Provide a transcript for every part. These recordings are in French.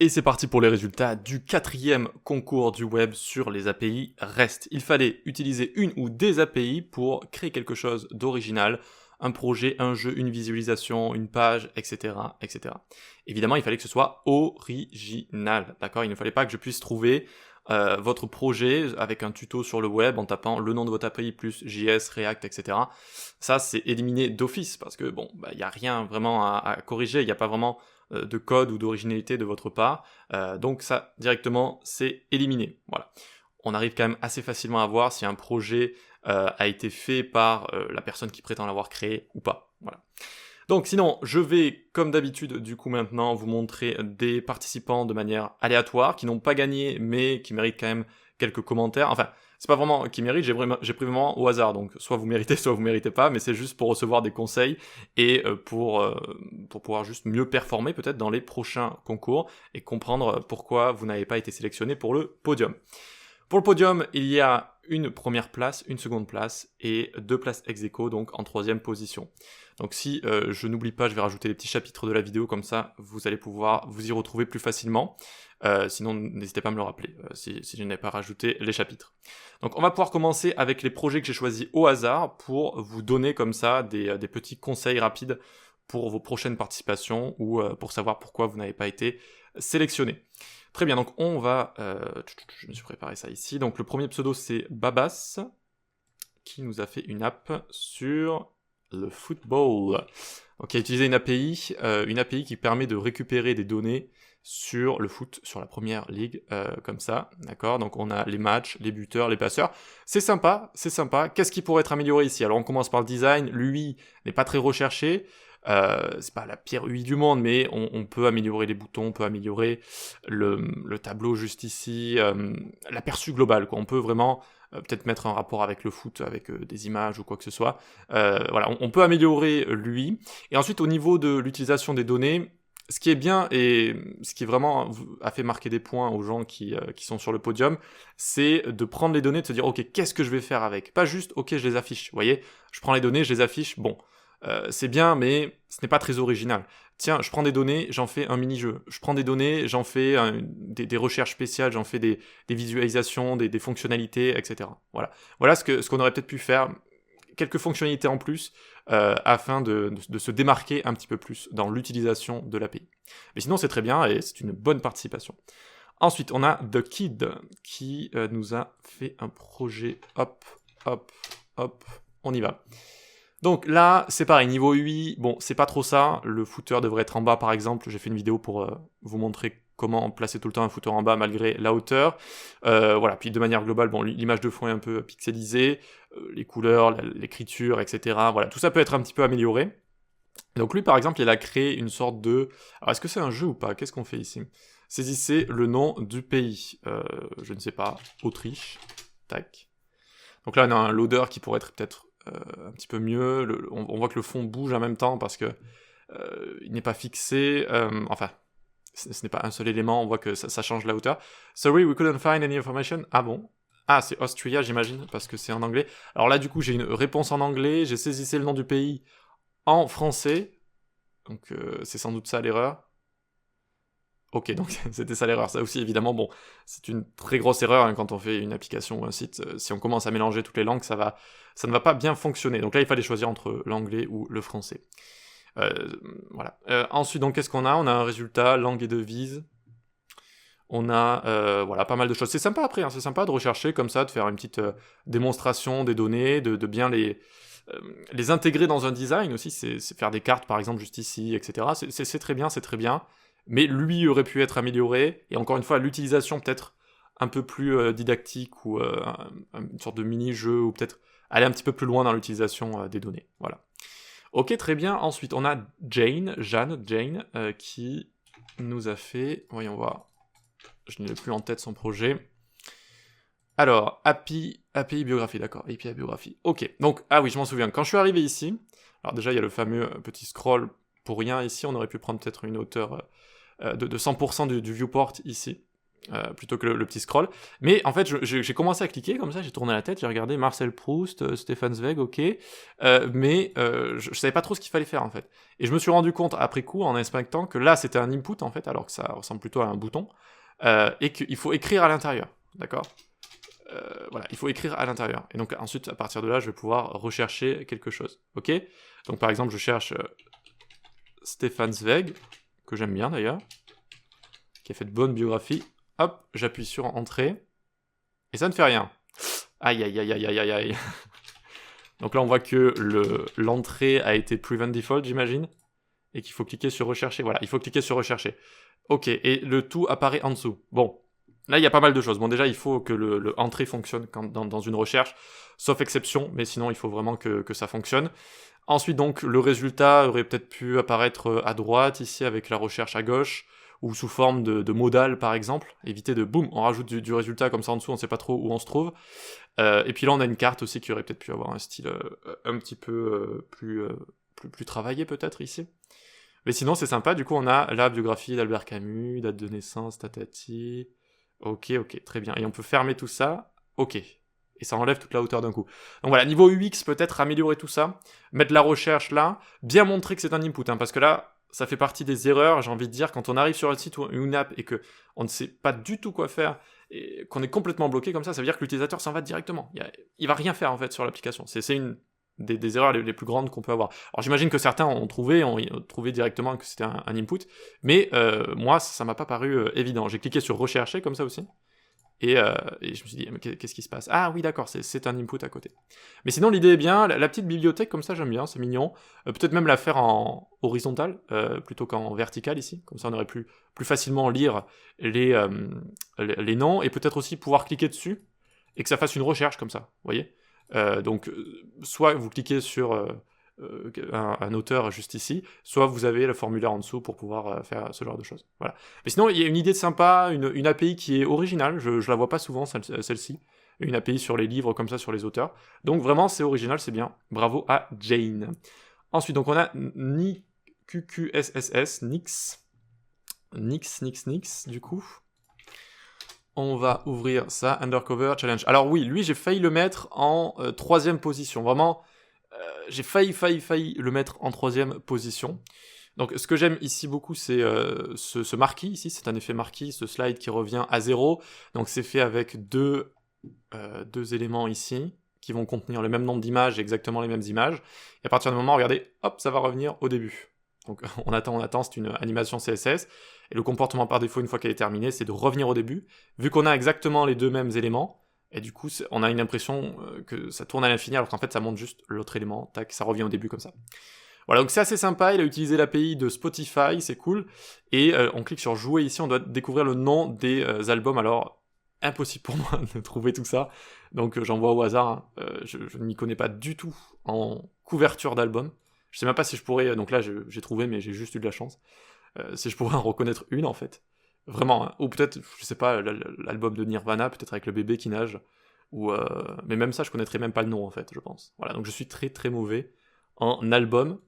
Et c'est parti pour les résultats du 4e concours du web sur les API REST. Il fallait utiliser une ou des API pour créer quelque chose d'original, un projet, un jeu, une visualisation, une page, etc., etc. Évidemment, il fallait que ce soit original, d'accord ? Il ne fallait pas que je puisse trouver votre projet avec un tuto sur le web en tapant le nom de votre API plus JS, React, etc. Ça, c'est éliminé d'office parce que bon, il n'y a rien vraiment à corriger, il n'y a pas vraiment de code ou d'originalité de votre part. Donc ça, directement, c'est éliminé. Voilà. On arrive quand même assez facilement à voir si un projet a été fait par la personne qui prétend l'avoir créé ou pas. Voilà. Donc sinon, je vais, comme d'habitude, du coup maintenant, vous montrer des participants de manière aléatoire, qui n'ont pas gagné, mais qui méritent quand même quelques commentaires. Enfin, c'est pas vraiment qui méritent, j'ai pris vraiment au hasard, donc soit vous méritez, soit vous méritez pas, mais c'est juste pour recevoir des conseils et pour pouvoir juste mieux performer peut-être dans les prochains concours et comprendre pourquoi vous n'avez pas été sélectionné pour le podium. Pour le podium, il y a une première place, une seconde place et 2 places ex aequo, donc en 3e position. Donc si je n'oublie pas, je vais rajouter les petits chapitres de la vidéo, comme ça vous allez pouvoir vous y retrouver plus facilement. Sinon, n'hésitez pas à me le rappeler si je n'ai pas rajouté les chapitres. Donc on va pouvoir commencer avec les projets que j'ai choisis au hasard pour vous donner comme ça des petits conseils rapides pour vos prochaines participations ou pour savoir pourquoi vous n'avez pas été sélectionné. Très bien, donc on va... je me suis préparé ça ici. Donc le premier pseudo, c'est Babas, qui nous a fait une app sur le football. Donc il a utilisé une API qui permet de récupérer des données sur le foot, sur la première ligue, comme ça, d'accord ? Donc on a les matchs, les buteurs, les passeurs. C'est sympa, c'est sympa. Qu'est-ce qui pourrait être amélioré ici ? Alors on commence par le design. L'UI n'est pas très recherché. C'est pas la pire UI du monde, mais on peut améliorer les boutons, on peut améliorer le tableau juste ici, l'aperçu global, quoi. On peut vraiment peut-être mettre un rapport avec le foot, avec des images ou quoi que ce soit. Voilà, on peut améliorer l'UI. Et ensuite, au niveau de l'utilisation des données, ce qui est bien et ce qui vraiment a fait marquer des points aux gens qui sont sur le podium, c'est de prendre les données, de se dire, ok, qu'est-ce que je vais faire avec ? Pas juste, ok, je les affiche. Vous voyez, je prends les données, je les affiche, bon. C'est bien, mais ce n'est pas très original. Tiens, je prends des données, j'en fais un mini-jeu. Je prends des données, j'en fais des recherches spéciales, j'en fais des visualisations, des fonctionnalités, etc. Voilà ce qu'on aurait peut-être pu faire. Quelques fonctionnalités en plus, afin de se démarquer un petit peu plus dans l'utilisation de l'API. Mais sinon, c'est très bien et c'est une bonne participation. Ensuite, on a The Kid qui nous a fait un projet. Hop, on y va. Donc là, c'est pareil, niveau UI, bon, c'est pas trop ça, le footer devrait être en bas par exemple, j'ai fait une vidéo pour vous montrer comment placer tout le temps un footer en bas malgré la hauteur. Voilà, puis de manière globale, bon, l'image de fond est un peu pixelisée, les couleurs, l'écriture, etc. Voilà, tout ça peut être un petit peu amélioré. Donc lui par exemple, il a créé une sorte de... Alors est-ce que c'est un jeu ou pas ? Qu'est-ce qu'on fait ici ? Saisissez le nom du pays, je ne sais pas, Autriche, tac. Donc là on a un loader qui pourrait être peut-être un petit peu mieux, on voit que le fond bouge en même temps parce que il n'est pas fixé, enfin, ce n'est pas un seul élément, on voit que ça change la hauteur. Sorry, we couldn't find any information. Ah bon ? Ah, c'est Austria, j'imagine, parce que c'est en anglais. Alors là, du coup, j'ai une réponse en anglais, j'ai saisissé le nom du pays en français, donc c'est sans doute ça l'erreur. Ok, donc c'était ça l'erreur. Ça aussi, évidemment, bon, c'est une très grosse erreur hein, quand on fait une application ou un site. Si on commence à mélanger toutes les langues, ça ne va pas bien fonctionner. Donc là, il fallait choisir entre l'anglais ou le français. Voilà. Ensuite, donc, qu'est-ce qu'on a ? On a un résultat, langue et devise. On a voilà, pas mal de choses. C'est sympa après, hein, c'est sympa de rechercher comme ça, de faire une petite démonstration des données, de bien les intégrer dans un design aussi. C'est faire des cartes, par exemple, juste ici, etc. C'est très bien, c'est très bien. Mais lui aurait pu être amélioré, et encore une fois, l'utilisation peut-être un peu plus didactique, ou une sorte de mini-jeu, ou peut-être aller un petit peu plus loin dans l'utilisation des données. Voilà. Ok, très bien. Ensuite, on a Jane, qui nous a fait... Voyons voir. Je n'ai plus en tête son projet. Alors, API biographie, d'accord. API biographie. Ok, donc, ah oui, je m'en souviens. Quand je suis arrivé ici, alors déjà, il y a le fameux petit scroll pour rien ici. On aurait pu prendre peut-être une hauteur... de 100% du viewport ici. plutôt que le petit scroll. Mais en fait, j'ai commencé à cliquer comme ça, j'ai tourné la tête, j'ai regardé Marcel Proust, Stefan Zweig, ok, mais je savais pas trop ce qu'il fallait faire en fait. Et je me suis rendu compte après coup, en inspectant, que là c'était un input en fait, alors que ça ressemble plutôt à un bouton, et qu'il faut écrire à l'intérieur, d'accord. Voilà, il faut écrire à l'intérieur. Et donc ensuite, à partir de là, je vais pouvoir rechercher quelque chose, ok. Donc par exemple, je cherche Stefan Zweig, que j'aime bien d'ailleurs, qui a fait de bonnes biographies. Hop, j'appuie sur Entrée, et ça ne fait rien. Aïe, aïe, aïe, aïe, aïe, aïe, aïe. Donc là, on voit que l'entrée a été Prevent Default, j'imagine, et qu'il faut cliquer sur Rechercher. Voilà, il faut cliquer sur Rechercher. Ok, et le tout apparaît en dessous. Bon, là, il y a pas mal de choses. Bon, déjà, il faut que le Entrée fonctionne dans une recherche, sauf exception, mais sinon, il faut vraiment que ça fonctionne. Ensuite, donc, le résultat aurait peut-être pu apparaître à droite, ici, avec la recherche à gauche, ou sous forme de modal, par exemple. Éviter de, boum, on rajoute du résultat, comme ça en dessous, on ne sait pas trop où on se trouve. Et puis là, on a une carte aussi qui aurait peut-être pu avoir un style un petit peu plus travaillé, peut-être, ici. Mais sinon, c'est sympa. Du coup, on a la biographie d'Albert Camus, date de naissance, tatati. Ok, très bien. Et on peut fermer tout ça. Ok. Et ça enlève toute la hauteur d'un coup. Donc voilà, niveau UX, peut-être améliorer tout ça, mettre la recherche là, bien montrer que c'est un input, hein, parce que là, ça fait partie des erreurs, j'ai envie de dire, quand on arrive sur un site ou une app et qu'on ne sait pas du tout quoi faire, et qu'on est complètement bloqué comme ça veut dire que l'utilisateur s'en va directement. Il va rien faire en fait sur l'application. C'est une des erreurs les plus grandes qu'on peut avoir. Alors j'imagine que certains ont trouvé directement que c'était un input, mais moi, ça m'a pas paru évident. J'ai cliqué sur Rechercher comme ça aussi. Et je me suis dit, mais qu'est-ce qui se passe? Ah oui, d'accord, c'est un input à côté. Mais sinon, l'idée est bien, la petite bibliothèque, comme ça, j'aime bien, c'est mignon. Peut-être même la faire en horizontal, plutôt qu'en vertical, ici. Comme ça, on aurait plus facilement lire les noms, et peut-être aussi pouvoir cliquer dessus, et que ça fasse une recherche, comme ça, vous voyez. Donc, soit vous cliquez sur un auteur juste ici, soit vous avez le formulaire en dessous pour pouvoir faire ce genre de choses. Voilà. Mais sinon, il y a une idée sympa, une API qui est originale, je la vois pas souvent celle-ci, une API sur les livres comme ça, sur les auteurs. Donc vraiment, c'est original, c'est bien. Bravo à Jane. Ensuite, donc on a QQSSS, Nix, du coup. On va ouvrir ça, Undercover Challenge. Alors oui, lui, j'ai failli le mettre en 3e position. Vraiment, j'ai failli le mettre en 3e position. Donc ce que j'aime ici beaucoup, c'est ce marquis ici, c'est un effet marquis, ce slide qui revient à 0. Donc c'est fait avec deux éléments ici, qui vont contenir le même nombre d'images, exactement les mêmes images. Et à partir du moment, regardez, hop, ça va revenir au début. Donc on attend, c'est une animation CSS. Et le comportement par défaut, une fois qu'elle est terminée, c'est de revenir au début. Vu qu'on a exactement les deux mêmes éléments, et du coup, on a une impression que ça tourne à l'infini, alors qu'en fait, ça montre juste l'autre élément, tac, ça revient au début comme ça. Voilà, donc c'est assez sympa, il a utilisé l'API de Spotify, c'est cool. Et on clique sur Jouer ici, on doit découvrir le nom des albums, alors impossible pour moi de trouver tout ça. Donc j'envoie au hasard, hein. Je ne m'y connais pas du tout en couverture d'album. Je sais même pas si je pourrais, donc là j'ai trouvé, mais j'ai juste eu de la chance. Si je pourrais en reconnaître une en fait. Vraiment, hein. Ou peut-être, je sais pas, l'album de Nirvana, peut-être avec le bébé qui nage. Mais même ça, je connaîtrais même pas le nom en fait, je pense. Voilà, donc je suis très très mauvais en album.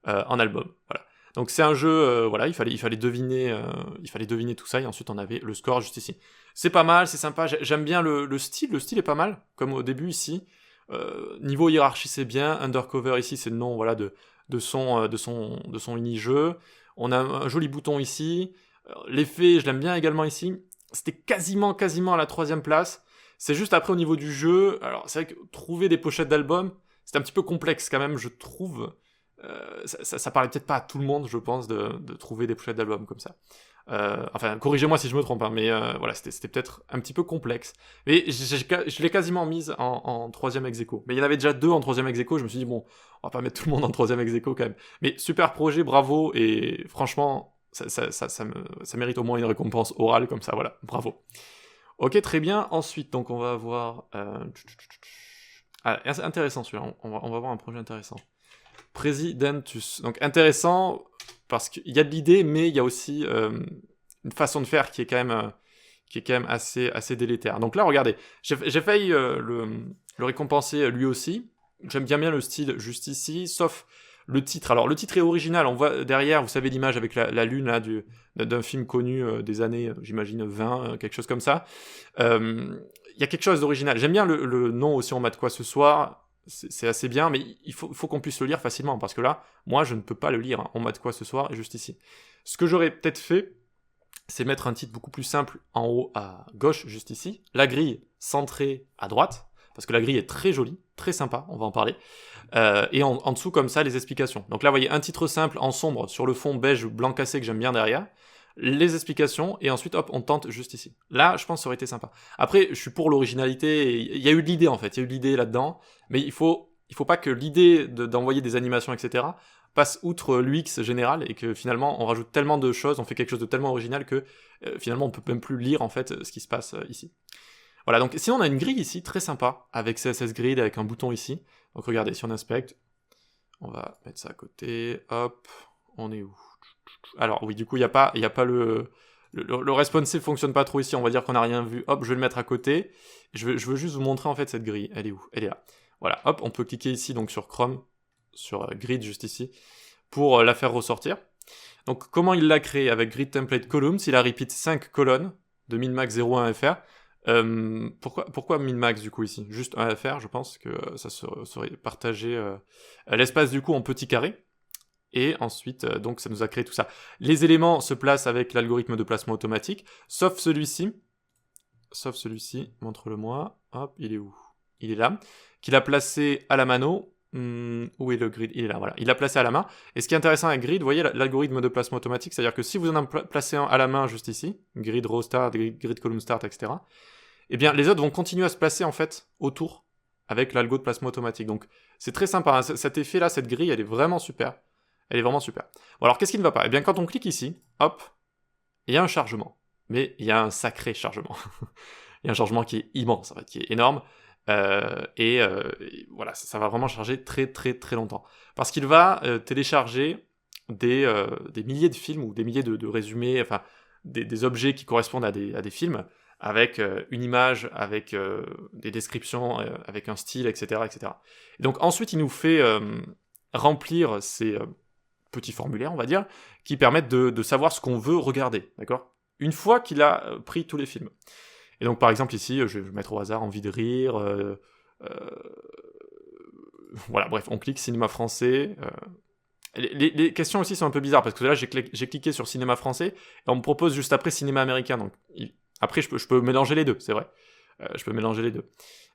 Voilà. Donc c'est un jeu, voilà, il fallait deviner tout ça, et ensuite on avait le score juste ici. C'est pas mal, c'est sympa, j'aime bien le style est pas mal, comme au début ici. Niveau hiérarchie c'est bien, Undercover ici c'est le nom, voilà, de son mini-jeu. On a un joli bouton ici. L'effet, je l'aime bien également ici. C'était quasiment à la 3e place. C'est juste après au niveau du jeu. Alors c'est vrai que trouver des pochettes d'albums, c'est un petit peu complexe quand même, je trouve. Ça parlait peut-être pas à tout le monde, je pense, de trouver des pochettes d'albums comme ça. Enfin, corrigez-moi si je me trompe, hein, mais voilà, c'était peut-être un petit peu complexe. Mais je l'ai quasiment mise en 3e ex-aequo. Mais il y en avait déjà 2 en 3e ex-aequo, je me suis dit, bon, on va pas mettre tout le monde en 3e ex-aequo quand même. Mais super projet, bravo, et franchement, ça mérite au moins une récompense orale comme ça, voilà, bravo. Ok, très bien, ensuite, donc on va avoir... intéressant celui-là, on va voir un projet intéressant. Presidentus. Donc intéressant parce qu'il y a de l'idée, mais il y a aussi une façon de faire qui est quand même assez délétère. Donc là, regardez, j'ai failli le récompenser lui aussi. J'aime bien le style juste ici, sauf Le titre, alors le titre est original, on voit derrière, vous savez l'image avec la lune là, d'un film connu des années, j'imagine 20, quelque chose comme ça. Il y a quelque chose d'original. J'aime bien le nom aussi, on m'a de quoi ce soir, c'est assez bien, mais il faut qu'on puisse le lire facilement, parce que là, moi je ne peux pas le lire, hein. On m'a de quoi ce soir, juste ici. Ce que j'aurais peut-être fait, c'est mettre un titre beaucoup plus simple en haut à gauche, juste ici, la grille centrée à droite, parce que la grille est très jolie, très sympa, on va en parler, et en dessous comme ça les explications. Donc là vous voyez un titre simple en sombre sur le fond beige blanc cassé que j'aime bien derrière, les explications, et ensuite hop on tente juste ici. Là je pense que ça aurait été sympa. Après je suis pour l'originalité, il y a eu de l'idée en fait, il y a eu de l'idée là-dedans, mais il faut pas que l'idée d'envoyer des animations etc. passe outre l'UX général et que finalement on rajoute tellement de choses, on fait quelque chose de tellement original que finalement on peut même plus lire en fait ce qui se passe ici. Voilà, donc sinon on a une grille ici, très sympa, avec CSS Grid, avec un bouton ici. Donc regardez, si on inspecte, on va mettre ça à côté, hop, on est où? Alors oui, du coup il n'y a pas le responsive fonctionne pas trop ici, on va dire qu'on n'a rien vu, hop, je vais le mettre à côté. Je veux juste vous montrer en fait cette grille, elle est où? Elle est là. Voilà, hop, on peut cliquer ici donc sur Chrome, sur Grid juste ici, pour la faire ressortir. Donc comment il l'a créé? Avec Grid Template Columns, il a repeat 5 colonnes de minmax 0 à 1 fr. Pourquoi minmax du coup ici? Juste 1 fr, je pense que ça serait partagé l'espace du coup en petits carrés. Et ensuite, donc ça nous a créé tout ça. Les éléments se placent avec l'algorithme de placement automatique, sauf celui-ci, montre-le-moi, hop, il est où? Il est là, qu'il a placé à la mano. Où est le grid? Il est là, voilà. Il l'a placé à la main. Et ce qui est intéressant avec grid, vous voyez l'algorithme de placement automatique, c'est-à-dire que si vous en placez un à la main juste ici, grid row start, grid column start, etc., eh bien les autres vont continuer à se placer en fait autour avec l'algo de placement automatique. Donc c'est très sympa, hein. Cet effet-là, cette grille, elle est vraiment super. Elle est vraiment super. Bon alors qu'est-ce qui ne va pas? Eh bien quand on clique ici, hop, il y a un chargement. Mais il y a un sacré chargement. Il y a un chargement qui est immense, en fait, qui est énorme. Et voilà, ça va vraiment charger très très très longtemps. Parce qu'il va télécharger des milliers de films ou des milliers de résumés, enfin des objets qui correspondent à des films, avec une image, avec des descriptions, avec un style, etc., etc. Et donc ensuite, il nous fait remplir ces petits formulaires, on va dire, qui permettent de savoir ce qu'on veut regarder, d'accord? Une fois qu'il a pris tous les films. Et donc par exemple ici, je vais mettre au hasard envie de rire, voilà, bref, on clique cinéma français. Les questions aussi sont un peu bizarres, parce que là j'ai cliqué sur cinéma français, et on me propose juste après cinéma américain, donc après je peux mélanger les deux, c'est vrai. Je peux mélanger les deux.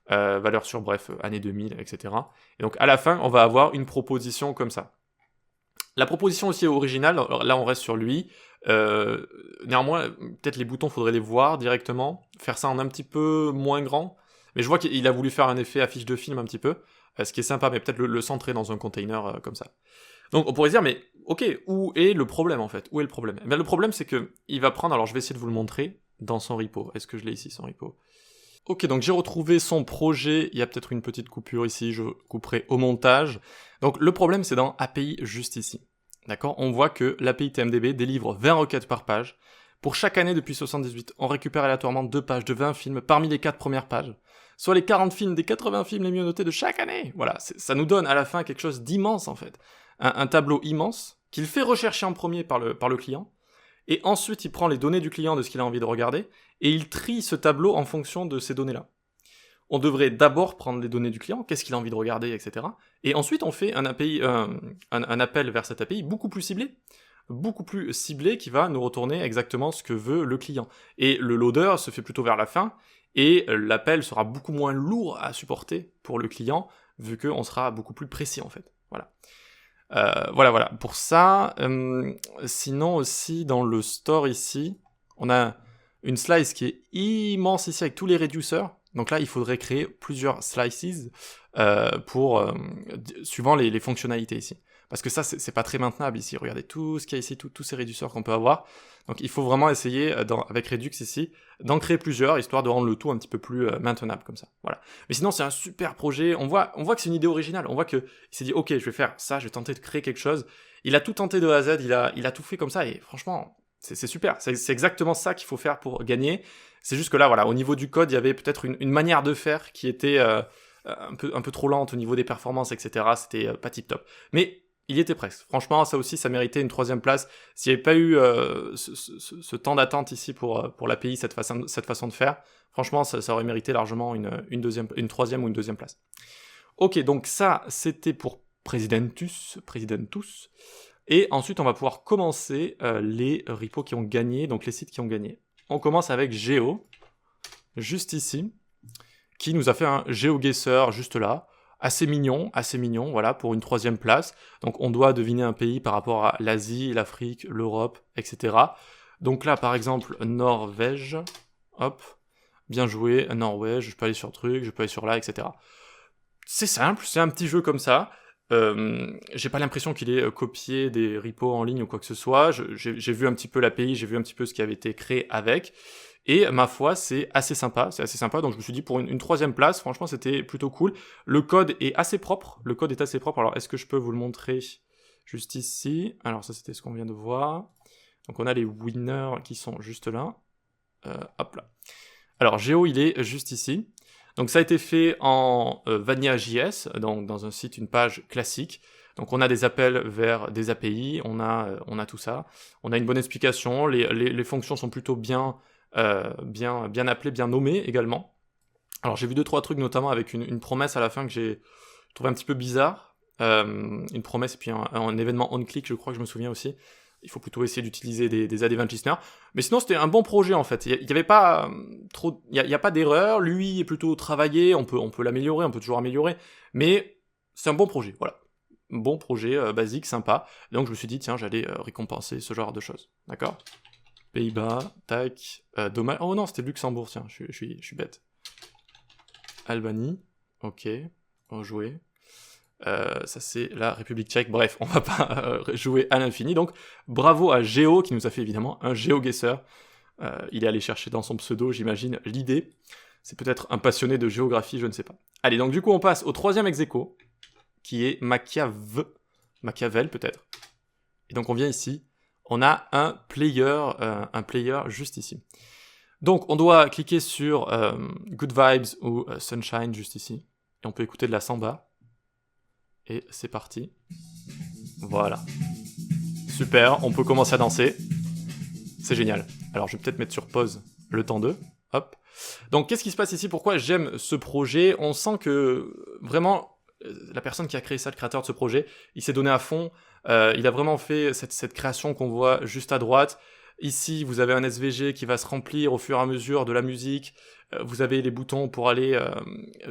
Valeur sûre, bref, année 2000, etc. Et donc à la fin, on va avoir une proposition comme ça. La proposition aussi est originale, là on reste sur lui. Néanmoins, peut-être les boutons, faudrait les voir directement, faire ça en un petit peu moins grand. Mais je vois qu'il a voulu faire un effet affiche de film un petit peu, ce qui est sympa, mais peut-être le centrer dans un container comme ça. Donc on pourrait se dire, mais ok, où est le problème en fait? Où est le problème? Eh bien, le problème c'est que il va prendre, alors je vais essayer de vous le montrer, dans son repo. Est-ce que je l'ai ici, son repo? Ok, donc j'ai retrouvé son projet, il y a peut-être une petite coupure ici, je couperai au montage. Donc le problème c'est dans API juste ici. D'accord? On voit que l'API TMDB délivre 20 requêtes par page. Pour chaque année depuis 78, on récupère aléatoirement 2 pages de 20 films parmi les 4 premières pages, soit les 40 films des 80 films les mieux notés de chaque année. Voilà, ça nous donne à la fin quelque chose d'immense en fait. Un tableau immense qu'il fait rechercher en premier par le client, et ensuite il prend les données du client de ce qu'il a envie de regarder, et il trie ce tableau en fonction de ces données-là. On devrait d'abord prendre les données du client, qu'est-ce qu'il a envie de regarder, etc. Et ensuite on fait un appel vers cette API beaucoup plus ciblé qui va nous retourner exactement ce que veut le client. Et le loader se fait plutôt vers la fin, et l'appel sera beaucoup moins lourd à supporter pour le client, vu qu'on sera beaucoup plus précis en fait. Voilà. Voilà. Pour ça, sinon aussi dans le store ici, on a une slice qui est immense ici avec tous les réducteurs. Donc là, il faudrait créer plusieurs slices suivant les fonctionnalités ici. Parce que ça, c'est pas très maintenable ici. Regardez tout ce qu'il y a ici, tous ces réducteurs qu'on peut avoir. Donc il faut vraiment essayer, avec Redux ici, d'en créer plusieurs, histoire de rendre le tout un petit peu plus maintenable comme ça. Voilà. Mais sinon, c'est un super projet. On voit que c'est une idée originale. On voit qu'il s'est dit, ok, je vais faire ça, je vais tenter de créer quelque chose. Il a tout tenté de A à Z, il a tout fait comme ça, et franchement, c'est super. C'est exactement ça qu'il faut faire pour gagner. C'est juste que là, voilà, au niveau du code, il y avait peut-être une manière de faire qui était un peu trop lente au niveau des performances, etc. C'était pas tip top. Mais Il y était presque. Franchement, ça aussi, ça méritait une 3e place. S'il n'y avait pas eu ce temps d'attente ici pour l'API, cette façon de faire, franchement, ça aurait mérité largement une 3e ou une 2e place. Ok, donc ça, c'était pour Presidentus. Et ensuite, on va pouvoir commencer les repos qui ont gagné, donc les sites qui ont gagné. On commence avec Geo, juste ici, qui nous a fait un GeoGuessr juste là. Assez mignon, voilà, pour une 3e place. Donc on doit deviner un pays par rapport à l'Asie, l'Afrique, l'Europe, etc. Donc là, par exemple, Norvège, hop, bien joué, Norvège, je peux aller sur truc, je peux aller sur là, etc. C'est simple, c'est un petit jeu comme ça. J'ai pas l'impression qu'il ait copié des repos en ligne ou quoi que ce soit. J'ai vu un petit peu l'API, j'ai vu un petit peu ce qui avait été créé avec. Et ma foi, c'est assez sympa, donc je me suis dit pour une 3e place, franchement c'était plutôt cool. Le code est assez propre, alors est-ce que je peux vous le montrer juste ici? Alors ça c'était ce qu'on vient de voir. Donc on a les winners qui sont juste là. Hop là. Alors Geo il est juste ici. Donc ça a été fait en Vanilla.js, donc dans un site, une page classique. Donc on a des appels vers des API, on a tout ça. On a une bonne explication, les fonctions sont plutôt bien appelées, bien nommées également. Alors j'ai vu 2-3 trucs, notamment avec une promesse à la fin que j'ai trouvé un petit peu bizarre. Une promesse et puis un événement on-click, je crois que je me souviens aussi. Il faut plutôt essayer d'utiliser des ad event listeners. Mais sinon, c'était un bon projet, en fait. Il y avait pas trop... Il y a pas d'erreur. Lui est plutôt travaillé. On peut l'améliorer. On peut toujours améliorer. Mais c'est un bon projet, voilà. Bon projet, basique, sympa. Et donc, je me suis dit, tiens, j'allais récompenser ce genre de choses. D'accord ? Pays-Bas, tac. Dommage... Oh non, c'était Luxembourg, tiens. Je suis bête. Albanie. Ok. Jouer. Ça c'est la République tchèque, bref, on va pas jouer à l'infini, donc bravo à Geo qui nous a fait évidemment un GeoGuessr. Il est allé chercher dans son pseudo, j'imagine, l'idée. C'est peut-être un passionné de géographie, je ne sais pas. Allez, donc du coup on passe au 3e ex-aequo, qui est Machiavel peut-être. Et donc on vient ici, on a un player juste ici. Donc on doit cliquer sur Good Vibes ou Sunshine juste ici, et on peut écouter de la samba. Et c'est parti. Voilà. Super, on peut commencer à danser. C'est génial. Alors je vais peut-être mettre sur pause le temps 2. Hop. Donc qu'est-ce qui se passe ici? Pourquoi j'aime ce projet? On sent que vraiment, la personne qui a créé ça, le créateur de ce projet, il s'est donné à fond. Il a vraiment fait cette création qu'on voit juste à droite. Ici, vous avez un SVG qui va se remplir au fur et à mesure de la musique. Vous avez les boutons pour aller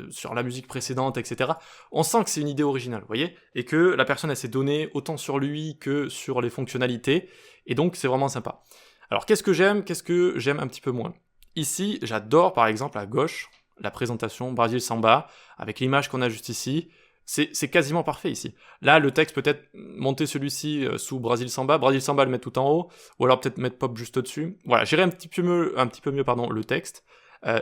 sur la musique précédente, etc. On sent que c'est une idée originale, vous voyez, et que la personne, elle s'est donnée autant sur lui que sur les fonctionnalités, et donc c'est vraiment sympa. Alors, qu'est-ce que j'aime un petit peu moins? Ici, j'adore, par exemple, à gauche, la présentation Brazil Samba, avec l'image qu'on a juste ici. C'est quasiment parfait ici. Là, le texte peut-être monter celui-ci sous Brazil Samba le mettre tout en haut, ou alors peut-être mettre pop juste au-dessus. Voilà, j'irai un petit peu mieux le texte.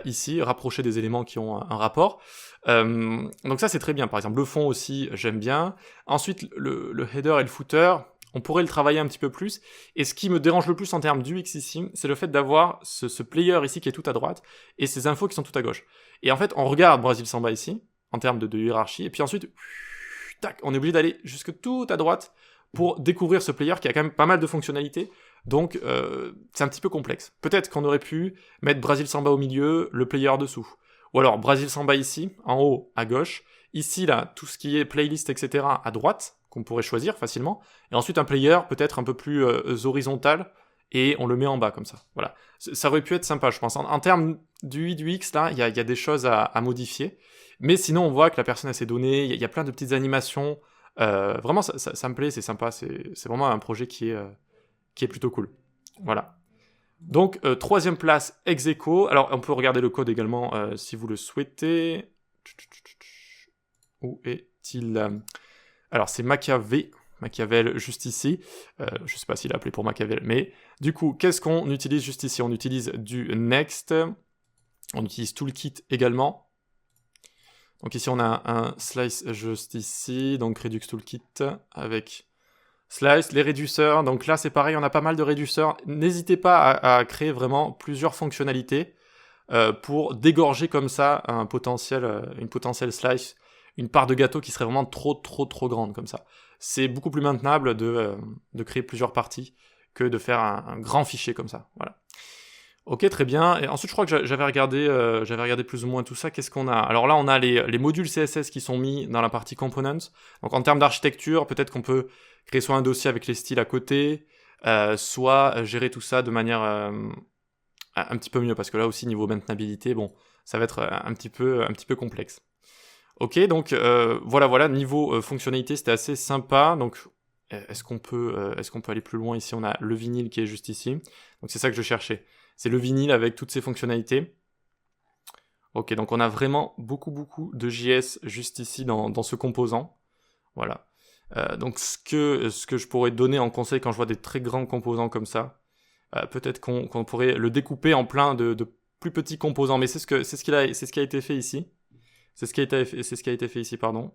Ici, rapprocher des éléments qui ont un rapport. Donc ça, c'est très bien. Par exemple, le fond aussi, j'aime bien. Ensuite, le header et le footer, on pourrait le travailler un petit peu plus. Et ce qui me dérange le plus en termes d'UX ici, c'est le fait d'avoir ce player ici qui est tout à droite, et ces infos qui sont tout à gauche. Et en fait, on regarde Brazil Samba ici, en termes de hiérarchie, et puis ensuite, tac, on est obligé d'aller jusque tout à droite pour découvrir ce player qui a quand même pas mal de fonctionnalités. Donc, c'est un petit peu complexe. Peut-être qu'on aurait pu mettre Brazil Samba au milieu, le player dessous. Ou alors, Brazil Samba ici, en haut, à gauche. Ici, là, tout ce qui est playlist, etc., à droite, qu'on pourrait choisir facilement. Et ensuite, un player peut-être un peu plus horizontal, et on le met en bas, comme ça. Voilà. Ça aurait pu être sympa, je pense. En termes du UX, là, il y a des choses à modifier. Mais sinon, on voit que la personne, elle s'est donnée. Il y a plein de petites animations. Vraiment, ça me plaît, c'est sympa. C'est vraiment un projet qui est plutôt cool. Voilà. Donc, 3e place, ex-aequo. Alors, on peut regarder le code également si vous le souhaitez. Où est-il? Alors, c'est Machiavel juste ici. Je sais pas s'il a appelé pour Machiavel, mais du coup, qu'est-ce qu'on utilise juste ici? On utilise du Next. On utilise Toolkit également. Donc ici, on a un slice juste ici, donc Redux Toolkit avec slice, les réduceurs. Donc là, c'est pareil, on a pas mal de réduceurs. N'hésitez pas à créer vraiment plusieurs fonctionnalités pour dégorger comme ça une potentielle slice, une part de gâteau qui serait vraiment trop grande comme ça. c'est beaucoup plus maintenable de créer plusieurs parties que de faire un grand fichier comme ça. Voilà. Ok, très bien. Et ensuite, je crois que j'avais regardé plus ou moins tout ça. Qu'est-ce qu'on a? Alors là, on a les modules CSS qui sont mis dans la partie Components. Donc en termes d'architecture, peut-être qu'on peut créer soit un dossier avec les styles à côté, soit gérer tout ça de manière un petit peu mieux, parce que là aussi, niveau maintenabilité, bon, ça va être un petit peu complexe. Ok, donc voilà, niveau fonctionnalité, c'était assez sympa. Donc est-ce qu'on peut aller plus loin? Ici, on a le vinyle qui est juste ici. Donc c'est ça que je cherchais. C'est le vinyle avec toutes ses fonctionnalités. Ok, donc on a vraiment beaucoup de JS juste ici dans ce composant. Voilà. Donc ce que je pourrais donner en conseil quand je vois des très grands composants comme ça, peut-être qu'on pourrait le découper en plein de plus petits composants. Mais c'est ce qui a été fait ici. C'est ce qui a été fait ici, pardon.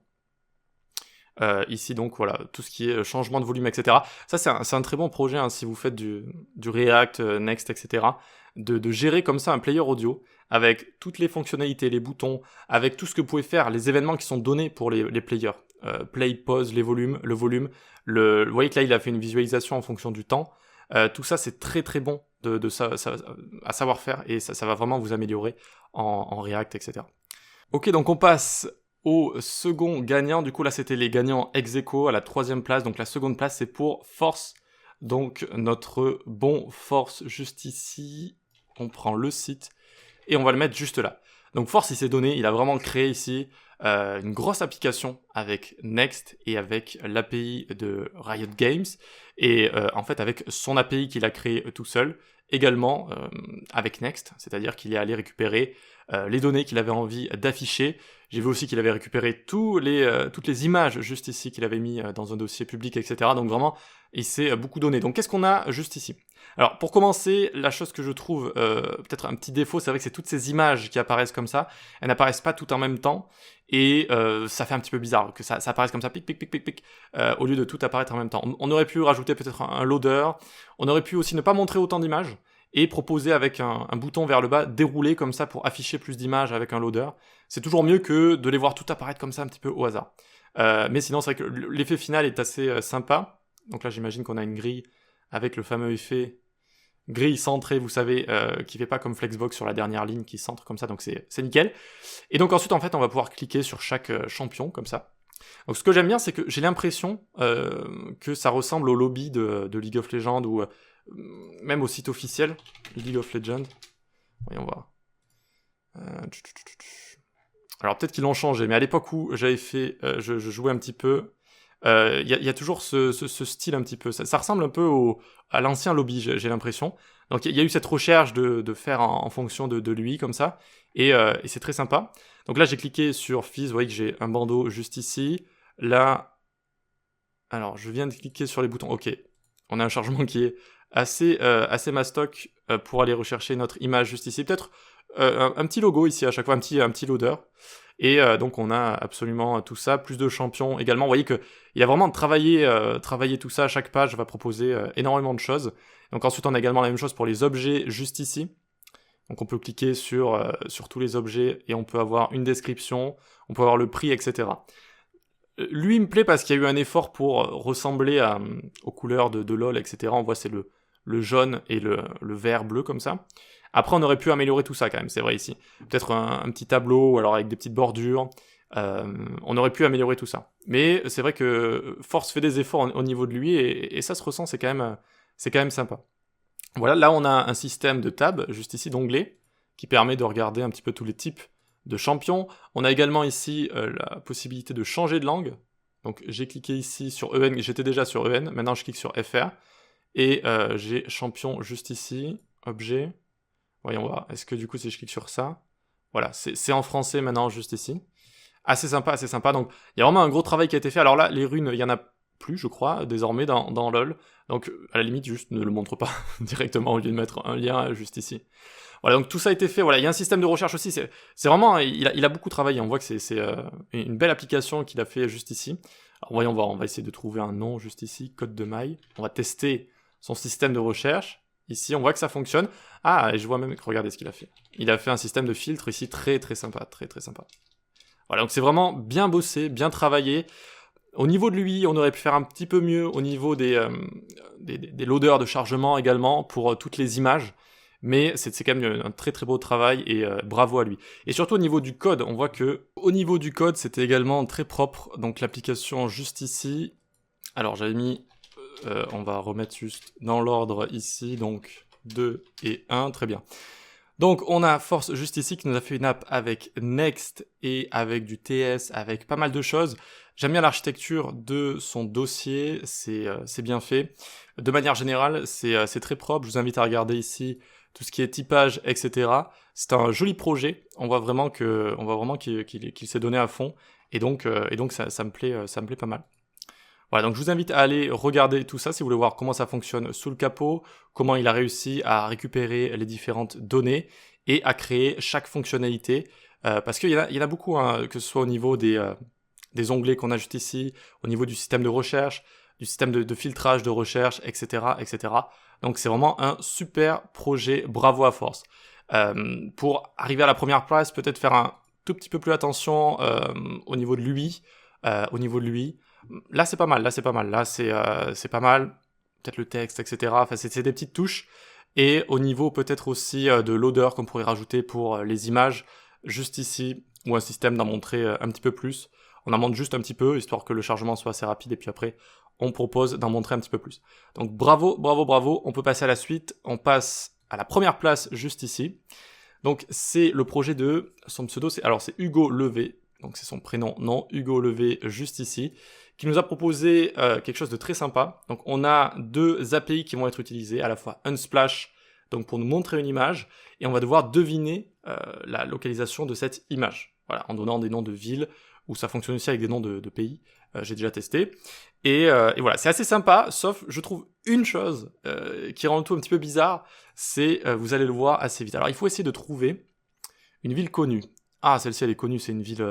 Ici donc voilà, tout ce qui est changement de volume, etc. Ça c'est un très bon projet hein, si vous faites du React, Next, etc. De gérer comme ça un player audio avec toutes les fonctionnalités, les boutons, avec tout ce que vous pouvez faire, les événements qui sont donnés pour les players. Play, pause, le volume. Vous voyez que là il a fait une visualisation en fonction du temps. Tout ça c'est très bon à savoir faire et ça va vraiment vous améliorer en React, etc. Ok, donc on passe au second gagnant. Du coup, là, c'était les gagnants ex aequo à la 3e place. Donc, la seconde place, c'est pour Force. Donc, notre bon Force, juste ici. On prend le site et on va le mettre juste là. Donc, Force, il s'est donné. Il a vraiment créé ici une grosse application avec Next et avec l'API de Riot Games. Et en fait, avec son API qu'il a créé tout seul. Également avec Next. C'est-à-dire qu'il est allé récupérer les données qu'il avait envie d'afficher. J'ai vu aussi qu'il avait récupéré toutes les images juste ici qu'il avait mis dans un dossier public, etc. Donc vraiment, il s'est beaucoup donné. Donc qu'est-ce qu'on a juste ici? Alors pour commencer, la chose que je trouve peut-être un petit défaut, c'est vrai que c'est toutes ces images qui apparaissent comme ça. Elles n'apparaissent pas toutes en même temps. Et ça fait un petit peu bizarre que ça apparaisse comme ça, pic, au lieu de tout apparaître en même temps. On aurait pu rajouter peut-être un loader. On aurait pu aussi ne pas montrer autant d'images. Et proposer avec un bouton vers le bas, dérouler comme ça pour afficher plus d'images avec un loader. C'est toujours mieux que de les voir tout apparaître comme ça un petit peu au hasard. Mais sinon, c'est vrai que l'effet final est assez sympa. Donc là, j'imagine qu'on a une grille avec le fameux effet grille centrée, vous savez, qui fait pas comme Flexbox sur la dernière ligne qui centre comme ça, donc c'est nickel. Et donc ensuite, en fait, on va pouvoir cliquer sur chaque champion comme ça. Donc ce que j'aime bien, c'est que j'ai l'impression que ça ressemble au lobby de League of Legends ou même au site officiel League of Legends. Voyons voir. Alors peut-être qu'ils l'ont changé, mais à l'époque où j'avais fait, je jouais un petit peu, il y a toujours ce style un petit peu. Ça ressemble un peu à l'ancien lobby, j'ai l'impression. Donc il y a eu cette recherche de faire en fonction de lui comme ça, et c'est très sympa. Donc là j'ai cliqué sur Fizz, vous voyez que j'ai un bandeau juste ici. Là, alors je viens de cliquer sur les boutons. Ok, on a un chargement qui est assez mastoc pour aller rechercher notre image juste ici. Peut-être un petit logo ici à chaque fois, un petit loader. Et donc on a absolument tout ça, plus de champions également. Vous voyez qu'il a vraiment travaillé tout ça. Chaque page va proposer énormément de choses. Donc ensuite on a également la même chose pour les objets juste ici. Donc on peut cliquer sur tous les objets et on peut avoir une description, on peut avoir le prix, etc. Lui il me plaît parce qu'il y a eu un effort pour ressembler aux couleurs de LoL, etc. On voit c'est le jaune et le vert bleu comme ça. Après on aurait pu améliorer tout ça quand même, c'est vrai ici. Peut-être un petit tableau, ou alors avec des petites bordures. On aurait pu améliorer tout ça. Mais c'est vrai que Force fait des efforts au niveau de lui et ça se ressent, c'est quand même sympa. Voilà, là on a un système de tabs, juste ici d'onglets, qui permet de regarder un petit peu tous les types de champions. On a également ici la possibilité de changer de langue. Donc j'ai cliqué ici sur EN, j'étais déjà sur EN, maintenant je clique sur FR. Et j'ai champion juste ici, objet. Voyons voir, est-ce que du coup si je clique sur ça, voilà, c'est en français maintenant juste ici. Assez sympa, donc il y a vraiment un gros travail qui a été fait. Alors là, les runes, il y en a plus, je crois, désormais dans LoL. Donc à la limite, juste ne le montre pas directement au lieu de mettre un lien juste ici. Voilà, donc tout ça a été fait. Voilà, il y a un système de recherche aussi. C'est vraiment, il a beaucoup travaillé. On voit que c'est une belle application qu'il a fait juste ici. Alors voyons voir, on va essayer de trouver un nom juste ici, code de maille. On va tester son système de recherche. Ici, on voit que ça fonctionne. Ah, et je vois même que regardez ce qu'il a fait. Il a fait un système de filtre ici très sympa, très sympa. Voilà, donc c'est vraiment bien bossé, bien travaillé. Au niveau de l'UI, on aurait pu faire un petit peu mieux au niveau des loaders de chargement également pour toutes les images. Mais c'est quand même un très très beau travail et bravo à lui. Et surtout au niveau du code, on voit que au niveau du code, c'était également très propre. Donc l'application juste ici. Alors j'avais mis, on va remettre juste dans l'ordre ici, donc 2 et 1, très bien. Donc on a Force juste ici qui nous a fait une app avec Next et avec du TS, avec pas mal de choses. J'aime bien l'architecture de son dossier, c'est bien fait. De manière générale, c'est très propre. Je vous invite à regarder ici tout ce qui est typage, etc. C'est un joli projet. On voit vraiment qu'il s'est donné à fond. Et donc ça me plaît pas mal. Voilà, donc je vous invite à aller regarder tout ça si vous voulez voir comment ça fonctionne sous le capot, comment il a réussi à récupérer les différentes données et à créer chaque fonctionnalité. Parce qu'il y en a beaucoup, hein, que ce soit au niveau des onglets qu'on a juste ici, au niveau du système de recherche, du système de filtrage de recherche, etc., etc. Donc c'est vraiment un super projet, bravo à Force. Pour arriver à la première place, peut-être faire un tout petit peu plus attention au niveau de l'UI, Là, c'est pas mal. Là, c'est pas mal. Peut-être le texte, etc. Enfin, c'est des petites touches. Et au niveau peut-être aussi de l'odeur qu'on pourrait rajouter pour les images, juste ici, ou un système d'en montrer un petit peu plus. On en montre juste un petit peu, histoire que le chargement soit assez rapide, et puis après, on propose d'en montrer un petit peu plus. Donc bravo, bravo, bravo. On peut passer à la suite. On passe à la première place, juste ici. Donc c'est le projet de son pseudo, c'est Hugo Levé. Donc c'est son prénom, non, Hugo Levé, juste ici, qui nous a proposé quelque chose de très sympa. Donc on a deux API qui vont être utilisées, à la fois Unsplash, donc pour nous montrer une image, et on va devoir deviner la localisation de cette image. Voilà, en donnant des noms de villes, ou ça fonctionne aussi avec des noms de pays, j'ai déjà testé. Et voilà, c'est assez sympa, sauf je trouve une chose qui rend le tout un petit peu bizarre, c'est, vous allez le voir assez vite. Alors il faut essayer de trouver une ville connue. Ah, celle-ci elle est connue, c'est une ville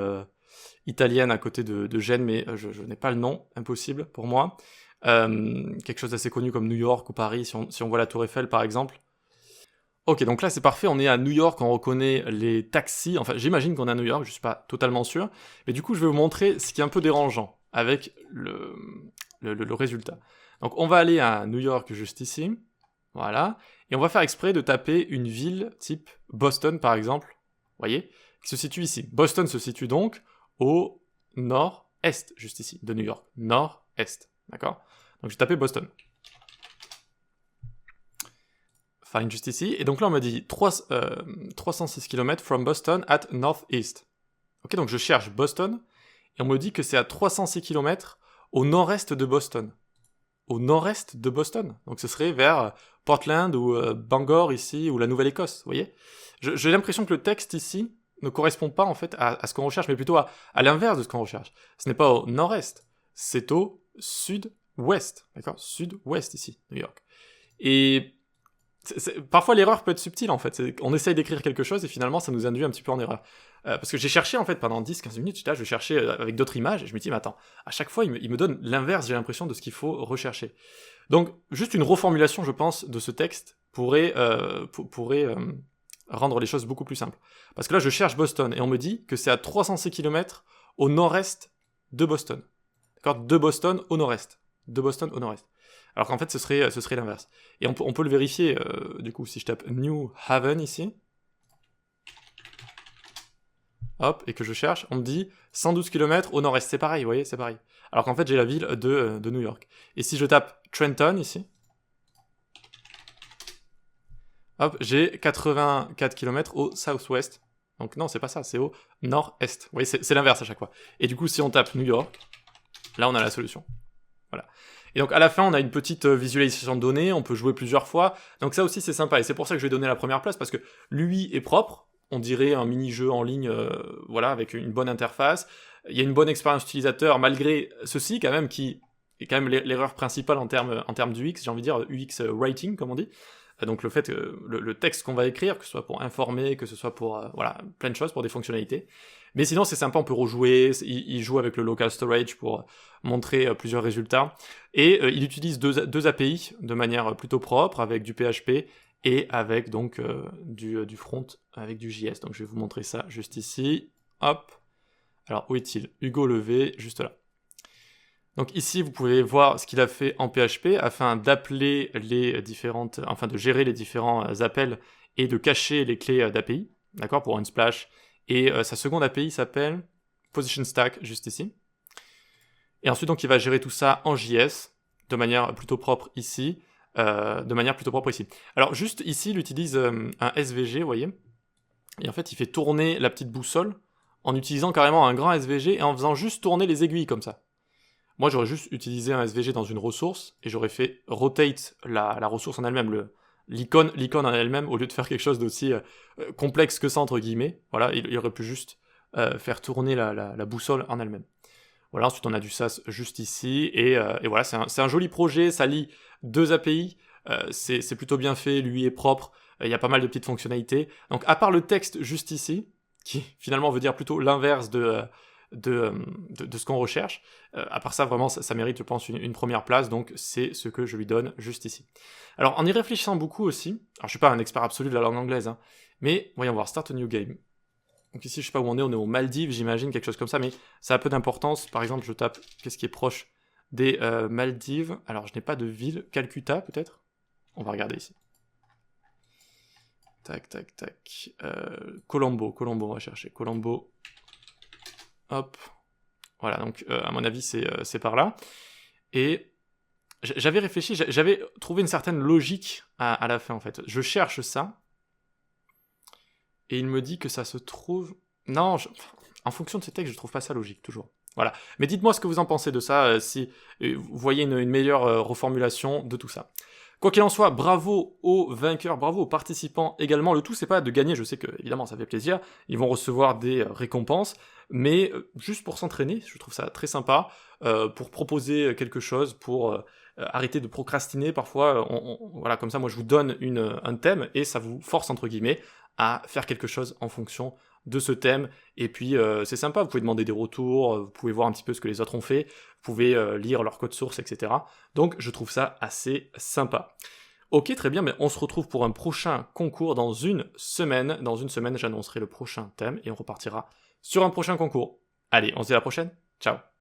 italienne à côté de Gênes, mais je n'ai pas le nom, impossible pour moi. Quelque chose d'assez connu comme New York ou Paris, si on voit la Tour Eiffel par exemple. Ok, donc là c'est parfait, on est à New York, on reconnaît les taxis, enfin j'imagine qu'on est à New York, je suis pas totalement sûr, mais du coup je vais vous montrer ce qui est un peu dérangeant avec le résultat. Donc on va aller à New York juste ici, voilà, et on va faire exprès de taper une ville type Boston par exemple, vous voyez, qui se situe ici. Boston se situe donc au nord-est, juste ici, de New York, nord-est, d'accord? Donc j'ai tapé Boston. Find juste ici, et donc là on me dit 306 km from Boston at northeast. Ok, donc je cherche Boston, et on me dit que c'est à 306 km au nord-est de Boston. Au nord-est de Boston. Donc ce serait vers Portland ou Bangor ici, ou la Nouvelle-Écosse, vous voyez? J'ai l'impression que le texte ici ne correspond pas en fait à ce qu'on recherche, mais plutôt à l'inverse de ce qu'on recherche. Ce n'est pas au nord-est, c'est au sud-ouest, d'accord? Sud-ouest ici, New York. Et parfois l'erreur peut être subtile en fait, on essaye d'écrire quelque chose et finalement ça nous induit un petit peu en erreur. Parce que j'ai cherché en fait pendant 10-15 minutes, là je cherchais avec d'autres images et je me dis mais attends, à chaque fois il me donne l'inverse, j'ai l'impression de ce qu'il faut rechercher. Donc juste une reformulation je pense de ce texte pourrait rendre les choses beaucoup plus simples. Parce que là je cherche Boston et on me dit que c'est à 306 km au nord-est de Boston. D'accord? De Boston au nord-est. De Boston au nord-est. Alors qu'en fait, ce serait l'inverse. Et on peut le vérifier, du coup, si je tape New Haven ici, hop, et que je cherche, on me dit 112 km au nord-est. C'est pareil, vous voyez, c'est pareil. Alors qu'en fait, j'ai la ville de New York. Et si je tape Trenton ici, hop, j'ai 84 km au southwest. Donc non, c'est pas ça, c'est au nord-est. Vous voyez, c'est l'inverse à chaque fois. Et du coup, si on tape New York, là, on a la solution. Voilà. Et donc à la fin, on a une petite visualisation de données, on peut jouer plusieurs fois. Donc ça aussi, c'est sympa. Et c'est pour ça que je vais donner la première place, parce que l'UI est propre. On dirait un mini-jeu en ligne, voilà, avec une bonne interface. Il y a une bonne expérience utilisateur, malgré ceci, quand même, qui est quand même l'erreur principale en termes d'UX, j'ai envie de dire UX writing, comme on dit. Donc le fait que le texte qu'on va écrire, que ce soit pour informer, que ce soit pour voilà, plein de choses, pour des fonctionnalités. Mais sinon c'est sympa, on peut rejouer, il joue avec le local storage pour montrer plusieurs résultats. Et il utilise deux API de manière plutôt propre, avec du PHP et avec donc du front, avec du JS. Donc je vais vous montrer ça juste ici. Hop. Alors où est-il? Hugo Levé, juste là. Donc ici, vous pouvez voir ce qu'il a fait en PHP afin d'appeler les différentes, enfin de gérer les différents appels et de cacher les clés d'API, d'accord, pour Unsplash. Et sa seconde API s'appelle Position Stack, juste ici. Et ensuite, donc, il va gérer tout ça en JS, de manière plutôt propre ici, Alors, juste ici, il utilise un SVG, vous voyez. Et en fait, il fait tourner la petite boussole en utilisant carrément un grand SVG et en faisant juste tourner les aiguilles comme ça. Moi, j'aurais juste utilisé un SVG dans une ressource et j'aurais fait rotate la ressource en elle-même, l'icône en elle-même, au lieu de faire quelque chose d'aussi complexe que ça, entre guillemets. Voilà, il aurait pu juste faire tourner la boussole en elle-même. Voilà, ensuite on a du SAS juste ici, et voilà, c'est un joli projet, ça lie deux API, c'est plutôt bien fait, lui est propre, il y a pas mal de petites fonctionnalités. Donc à part le texte juste ici, qui finalement veut dire plutôt l'inverse de ce qu'on recherche, à part ça, vraiment, ça mérite, je pense, une première place, donc c'est ce que je lui donne juste ici. Alors en y réfléchissant beaucoup aussi, alors je suis pas un expert absolu de la langue anglaise, hein, mais voyons voir, Start a new game. Donc ici, je sais pas où on est aux Maldives, j'imagine, quelque chose comme ça, mais ça a peu d'importance. Par exemple, je tape qu'est-ce qui est proche des Maldives. Alors, je n'ai pas de ville. Calcutta, peut-être. On va regarder ici. Tac, tac, tac. Colombo, on va chercher. Colombo. Hop. Voilà, donc à mon avis, c'est par là. Et j'avais réfléchi, j'avais trouvé une certaine logique à la fin, en fait. Je cherche ça. Et il me dit que ça se trouve... Non, en fonction de ces textes, je trouve pas ça logique, toujours. Voilà. Mais dites-moi ce que vous en pensez de ça, si vous voyez une meilleure reformulation de tout ça. Quoi qu'il en soit, bravo aux vainqueurs, bravo aux participants également. Le tout, c'est pas de gagner, je sais que, évidemment, ça fait plaisir. Ils vont recevoir des récompenses, mais juste pour s'entraîner, je trouve ça très sympa, pour proposer quelque chose, pour arrêter de procrastiner. Parfois, voilà, comme ça, moi, je vous donne un thème, et ça vous force, entre guillemets, à faire quelque chose en fonction de ce thème, et puis c'est sympa, vous pouvez demander des retours, vous pouvez voir un petit peu ce que les autres ont fait, vous pouvez lire leur code source, etc. Donc je trouve ça assez sympa. Ok, très bien, mais on se retrouve pour un prochain concours dans une semaine. Dans une semaine, j'annoncerai le prochain thème, et on repartira sur un prochain concours. Allez, on se dit à la prochaine, ciao.